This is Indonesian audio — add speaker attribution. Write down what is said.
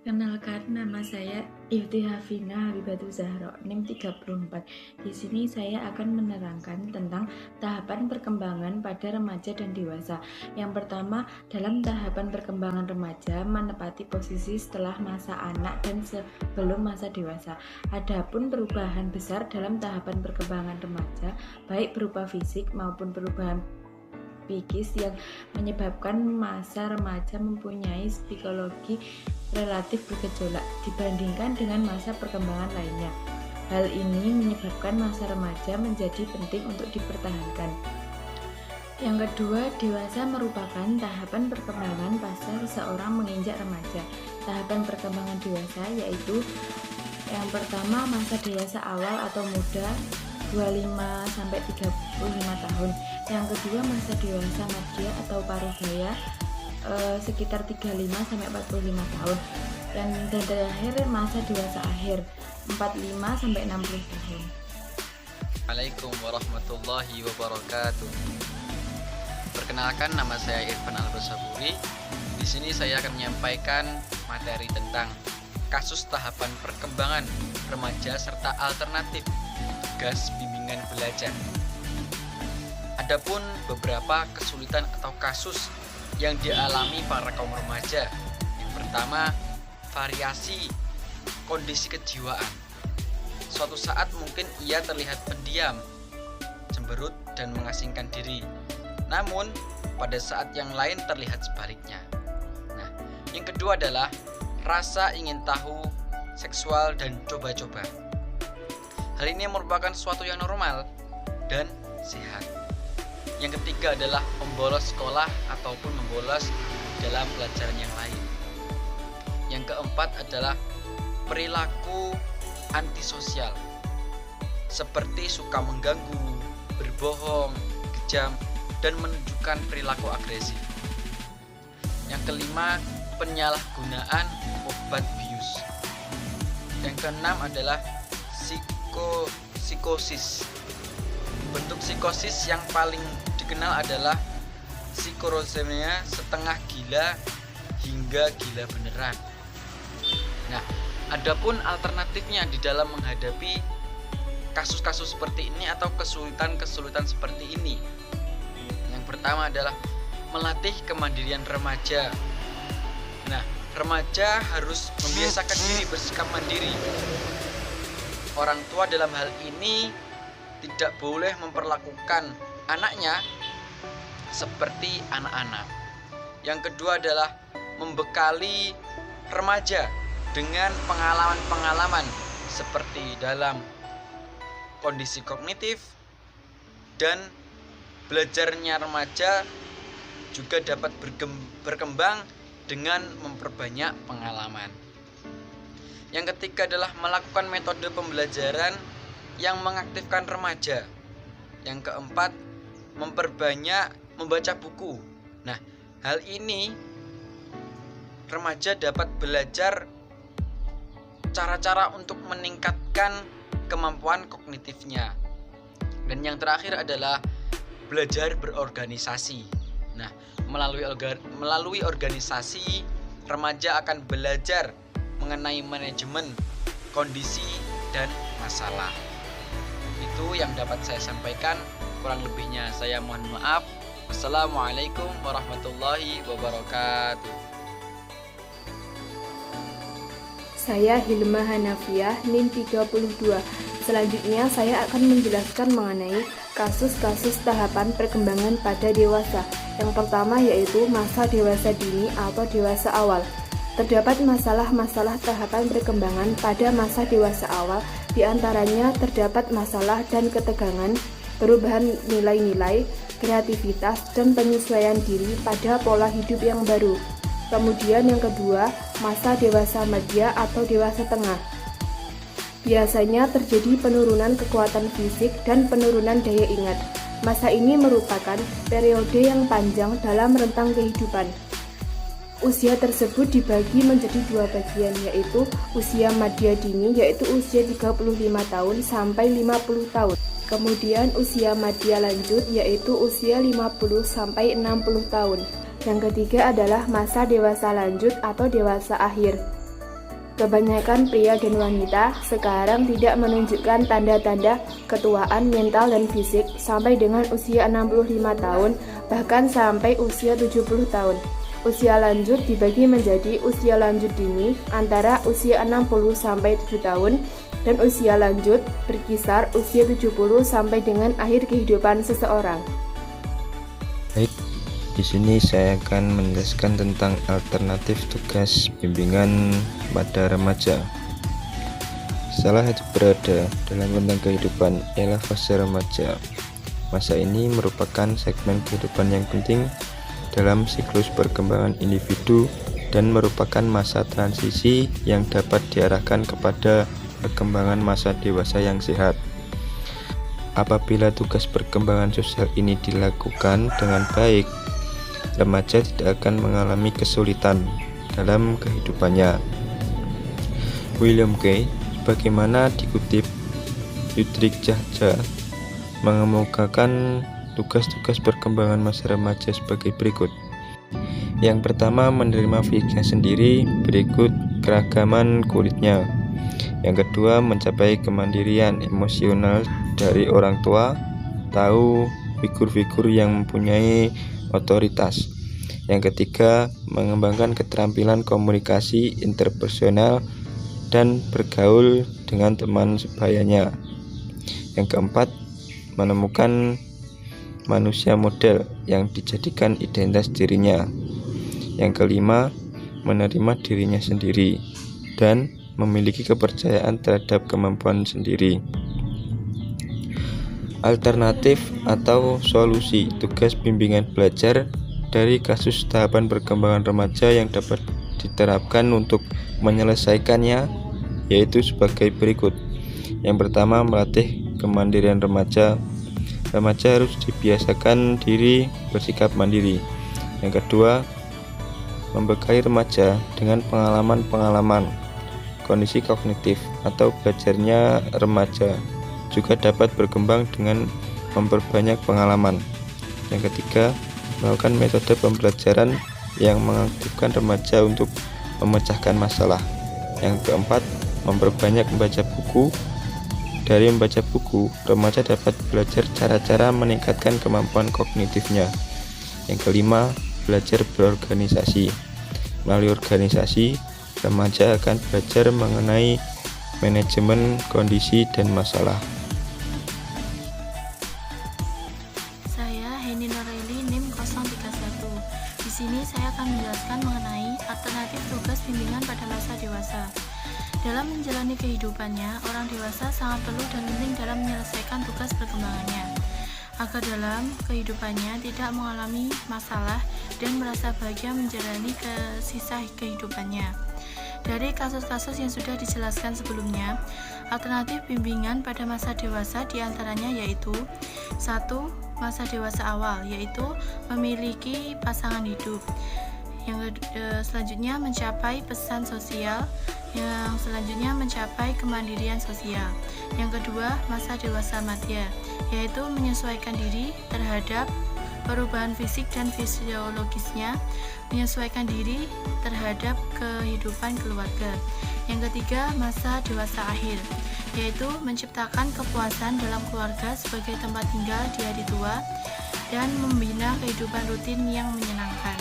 Speaker 1: Kenalkan, nama saya Ifti Hafina Habibatu Zahro, NIM 34. Di sini saya akan menerangkan tentang tahapan perkembangan pada remaja dan dewasa. Yang pertama, dalam tahapan perkembangan remaja menepati posisi setelah masa anak dan sebelum masa dewasa. Adapun perubahan besar dalam tahapan perkembangan remaja, baik berupa fisik maupun perubahan psikis yang menyebabkan masa remaja mempunyai psikologi relatif bergejolak dibandingkan dengan masa perkembangan lainnya. Hal ini menyebabkan masa remaja menjadi penting untuk dipertahankan. Yang kedua, dewasa merupakan tahapan perkembangan pasca seseorang menginjak remaja. Tahapan perkembangan dewasa yaitu yang pertama masa dewasa awal atau muda 25-35 tahun. Yang kedua masa dewasa madya atau parubaya sekitar 35-45 tahun. Dan terakhir masa dewasa akhir 45-60 tahun.
Speaker 2: Assalamualaikum warahmatullahi wabarakatuh. Perkenalkan, nama saya Irfan Al-Basaburi. Di sini saya akan menyampaikan materi tentang kasus tahapan perkembangan remaja serta alternatif tugas bimbingan belajar. Adapun beberapa kesulitan atau kasus yang dialami para kaum remaja. Yang pertama, variasi kondisi kejiwaan. Suatu saat mungkin ia terlihat pendiam, cemberut dan mengasingkan diri. Namun, pada saat yang lain terlihat sebaliknya. Nah, yang kedua adalah rasa ingin tahu seksual dan coba-coba. Hal ini merupakan sesuatu yang normal dan sehat. Yang ketiga adalah membolos sekolah ataupun membolos dalam pelajaran yang lain. Yang keempat adalah perilaku antisosial, seperti suka mengganggu, berbohong, kejam, dan menunjukkan perilaku agresif. Yang kelima, penyalahgunaan obat bius. Yang keenam adalah psikosis. Bentuk psikosis yang paling dikenal adalah psikorozemia setengah gila hingga gila beneran. Nah, adapun alternatifnya di dalam menghadapi kasus-kasus seperti ini atau kesulitan-kesulitan seperti ini. Yang pertama adalah melatih kemandirian remaja. Nah, remaja harus membiasakan diri bersikap mandiri. Orang tua dalam hal ini tidak boleh memperlakukan anaknya seperti anak-anak. Yang kedua adalah membekali remaja dengan pengalaman-pengalaman seperti dalam kondisi kognitif, dan belajarnya remaja juga dapat berkembang dengan memperbanyak pengalaman. Yang ketiga adalah melakukan metode pembelajaran yang mengaktifkan remaja. Yang keempat, memperbanyak membaca buku. Nah, hal ini remaja dapat belajar cara-cara untuk meningkatkan kemampuan kognitifnya. Dan yang terakhir adalah belajar berorganisasi. Nah, melalui organisasi, remaja akan belajar mengenai manajemen kondisi dan masalah. Itu yang dapat saya sampaikan. Kurang lebihnya saya mohon maaf. Wassalamualaikum warahmatullahi wabarakatuh.
Speaker 3: Saya Hilma Hanafiah, NIM 32. Selanjutnya saya akan menjelaskan mengenai kasus-kasus tahapan perkembangan pada dewasa. Yang pertama yaitu masa dewasa dini atau dewasa awal. Terdapat masalah-masalah tahapan perkembangan pada masa dewasa awal, diantaranya terdapat masalah dan ketegangan, perubahan nilai-nilai, kreativitas, dan penyesuaian diri pada pola hidup yang baru. Kemudian yang kedua, masa dewasa madya atau dewasa tengah. Biasanya terjadi penurunan kekuatan fisik dan penurunan daya ingat. Masa ini merupakan periode yang panjang dalam rentang kehidupan. Usia tersebut dibagi menjadi dua bagian, yaitu usia madya dini, yaitu usia 35 tahun sampai 50 tahun. Kemudian usia madya lanjut, yaitu usia 50 sampai 60 tahun. Yang ketiga adalah masa dewasa lanjut atau dewasa akhir. Kebanyakan pria dan wanita sekarang tidak menunjukkan tanda-tanda ketuaan mental dan fisik sampai dengan usia 65 tahun, bahkan sampai usia 70 tahun. Usia lanjut dibagi menjadi usia lanjut dini antara usia 60 sampai 7 tahun dan usia lanjut berkisar usia 70 sampai dengan akhir kehidupan seseorang.
Speaker 4: Baik, di sini saya akan menjelaskan tentang alternatif tugas bimbingan pada remaja. Salah satu berada dalam rentang kehidupan ialah fase remaja. Masa ini merupakan segmen kehidupan yang penting dalam siklus perkembangan individu dan merupakan masa transisi yang dapat diarahkan kepada perkembangan masa dewasa yang sehat. Apabila tugas perkembangan sosial ini dilakukan dengan baik, remaja tidak akan mengalami kesulitan dalam kehidupannya. William Kay, sebagaimana dikutip Utrecht Jaja, mengemukakan tugas-tugas perkembangan masa remaja sebagai berikut. Yang pertama, menerima fisiknya sendiri, berikut keragaman kulitnya. Yang kedua, mencapai kemandirian emosional dari orang tua, tahu figur-figur yang mempunyai otoritas. Yang ketiga, mengembangkan keterampilan komunikasi interpersonal dan bergaul dengan teman sebayanya. Yang keempat, menemukan manusia model yang dijadikan identitas dirinya. Yang kelima, menerima dirinya sendiri dan memiliki kepercayaan terhadap kemampuan sendiri. Alternatif atau solusi tugas bimbingan belajar dari kasus tahapan perkembangan remaja yang dapat diterapkan untuk menyelesaikannya yaitu sebagai berikut. Yang pertama, melatih kemandirian remaja. Remaja harus dibiasakan diri bersikap mandiri. Yang kedua, membekali remaja dengan pengalaman-pengalaman. Kondisi kognitif atau belajarnya remaja juga dapat berkembang dengan memperbanyak pengalaman. Yang ketiga, melakukan metode pembelajaran yang mengaktifkan remaja untuk memecahkan masalah. Yang keempat, memperbanyak membaca buku. Dari membaca buku, remaja dapat belajar cara-cara meningkatkan kemampuan kognitifnya. Yang kelima, belajar berorganisasi. Melalui organisasi, remaja akan belajar mengenai manajemen kondisi dan masalah.
Speaker 1: Saya Heni Noraili NIM 031. Di sini saya akan menjelaskan mengenai alternatif tugas bimbingan pada masa dewasa. Dalam menjalani kehidupannya, orang dewasa sangat perlu dan penting dalam menyelesaikan tugas perkembangannya, agar dalam kehidupannya tidak mengalami masalah dan merasa bahagia menjalani sisa kehidupannya. Dari kasus-kasus yang sudah dijelaskan sebelumnya, alternatif bimbingan pada masa dewasa diantaranya yaitu 1. Masa dewasa awal, yaitu memiliki pasangan hidup. Yang selanjutnya mencapai pesan sosial. Yang selanjutnya mencapai kemandirian sosial. Yang kedua, masa dewasa madya, yaitu menyesuaikan diri terhadap perubahan fisik dan fisiologisnya, menyesuaikan diri terhadap kehidupan keluarga. Yang ketiga, masa dewasa akhir, yaitu menciptakan kepuasan dalam keluarga sebagai tempat tinggal di hari tua dan membina kehidupan rutin yang menyenangkan.